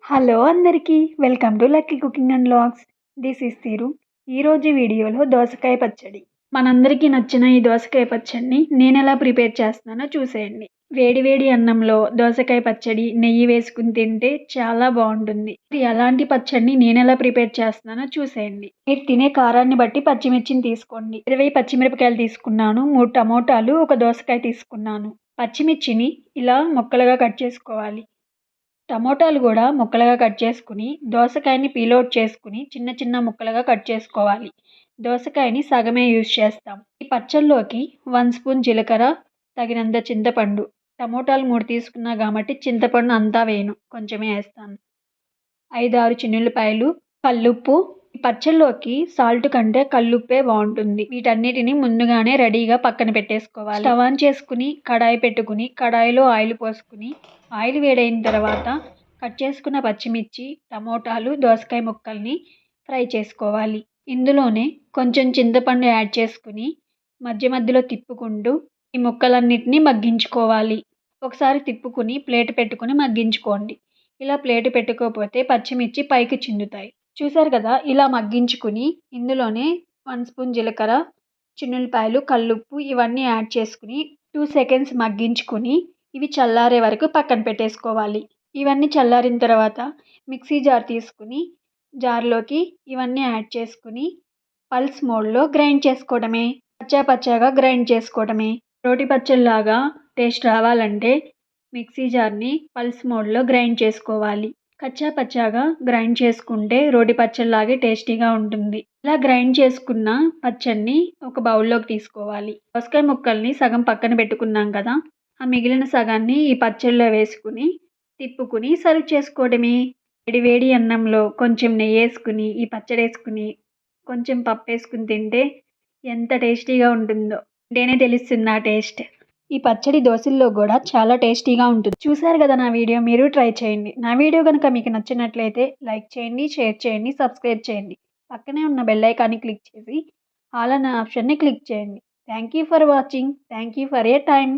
Hello అందరికీ welcome to lucky cooking and vlogs. This is తీరు. ఈరోజు వీడియోలో దోసకాయ పచ్చడి. మనందరికీ నచ్చిన ఈ దోసకాయ పచ్చడిని నేను ఎలా ప్రిపేర్ చేస్తున్నానో చూసేయండి. వేడి వేడి అన్నంలో దోసకాయ పచ్చడి నెయ్యి వేసుకుని తింటే చాలా బాగుంటుంది. అలాంటి పచ్చడిని నేను ఎలా ప్రిపేర్ చేస్తున్నానో చూసేయండి. మీరు తినే కారాన్ని బట్టి పచ్చిమిర్చిని తీసుకోండి. 20 పచ్చిమిరపకాయలు తీసుకున్నాను. 3 టమోటాలు, ఒక దోసకాయ తీసుకున్నాను. పచ్చిమిర్చిని ఇలా ముక్కలుగా కట్ చేసుకోవాలి. టమోటాలు కూడా ముక్కలుగా కట్ చేసుకుని దోసకాయని పీల్ చేసుకుని చిన్న చిన్న ముక్కలుగా కట్ చేసుకోవాలి. దోసకాయని సగమే యూజ్ చేస్తాం. ఈ పచ్చళ్ళలోకి 1 స్పూన్ జీలకర్ర, తగినంత చింతపండు. టమోటాలు 3 తీసుకున్నా కాబట్టి చింతపండు అంతా వేయను, కొంచెమే వేస్తాను. 5-6 చిన్నులపాయలు, కల్లుప్పు. ఈ పచ్చళ్ళలోకి సాల్ట్ కంటే కల్లుప్పే బాగుంటుంది. వీటన్నిటిని ముందుగానే రెడీగా పక్కన పెట్టేసుకోవాలి. స్టవ్ ఆన్ చేసుకుని కడాయి పెట్టుకుని కడాయిలో ఆయిల్ పోసుకుని ఆయిల్ వేడైన తర్వాత కట్ చేసుకున్న పచ్చిమిర్చి, టమోటాలు, దోసకాయ ముక్కల్ని ఫ్రై చేసుకోవాలి. ఇందులోనే కొంచెం చింతపండు యాడ్ చేసుకుని మధ్య మధ్యలో తిప్పుకుంటూ ఈ ముక్కలన్నిటిని మగ్గించుకోవాలి. ఒకసారి తిప్పుకుని ప్లేట్ పెట్టుకుని మగ్గించుకోండి. ఇలా ప్లేట్ పెట్టుకోకపోతే పచ్చిమిర్చి పైకి చిందుతాయి. చూసారు కదా, ఇలా మగ్గించుకుని ఇందులోనే 1 స్పూన్ జీలకర్ర, చిన్నులపాయలు, కల్లుప్పు ఇవన్నీ యాడ్ చేసుకుని 2 సెకండ్స్ మగ్గించుకుని ఇవి చల్లారే వరకు పక్కన పెట్టేసుకోవాలి. ఇవన్నీ చల్లారిన తర్వాత మిక్సీ జార్ తీసుకుని జార్లోకి ఇవన్నీ యాడ్ చేసుకుని పల్స్ మోడ్లో గ్రైండ్ చేసుకోవడమే. పచ్చాగా గ్రైండ్ చేసుకోవడమే. రోటి పచ్చడిలాగా టేస్ట్ రావాలంటే మిక్సీ జార్ని పల్స్ మోడ్లో గ్రైండ్ చేసుకోవాలి. పచ్చాగా గ్రైండ్ చేసుకుంటే రోటి పచ్చడిలాగే టేస్టీగా ఉంటుంది. ఇలా గ్రైండ్ చేసుకున్న పచ్చడిని ఒక బౌల్లోకి తీసుకోవాలి. దోసకాయ ముక్కల్ని సగం పక్కన పెట్టుకున్నాం కదా, ఆ మిగిలిన సగాన్ని ఈ పచ్చడిలో వేసుకుని తిప్పుకుని సర్వ్ చేసుకోవడమే. వేడి వేడి అన్నంలో కొంచెం నెయ్యి వేసుకుని ఈ పచ్చడి వేసుకుని కొంచెం పప్పు వేసుకుని తింటే ఎంత టేస్టీగా ఉంటుందో అంటేనే తెలుస్తుంది ఆ టేస్ట్. ఈ పచ్చడి దోశల్లో కూడా చాలా టేస్టీగా ఉంటుంది. చూసారు కదా నా వీడియో, మీరు ట్రై చేయండి. నా వీడియో కనుక మీకు నచ్చినట్లయితే లైక్ చేయండి, షేర్ చేయండి, సబ్స్క్రైబ్ చేయండి. పక్కనే ఉన్న బెల్ ఐకాన్ని క్లిక్ చేసి ఆల్ అనే ఆప్షన్ని క్లిక్ చేయండి. Thank you for watching. Thank you for your time.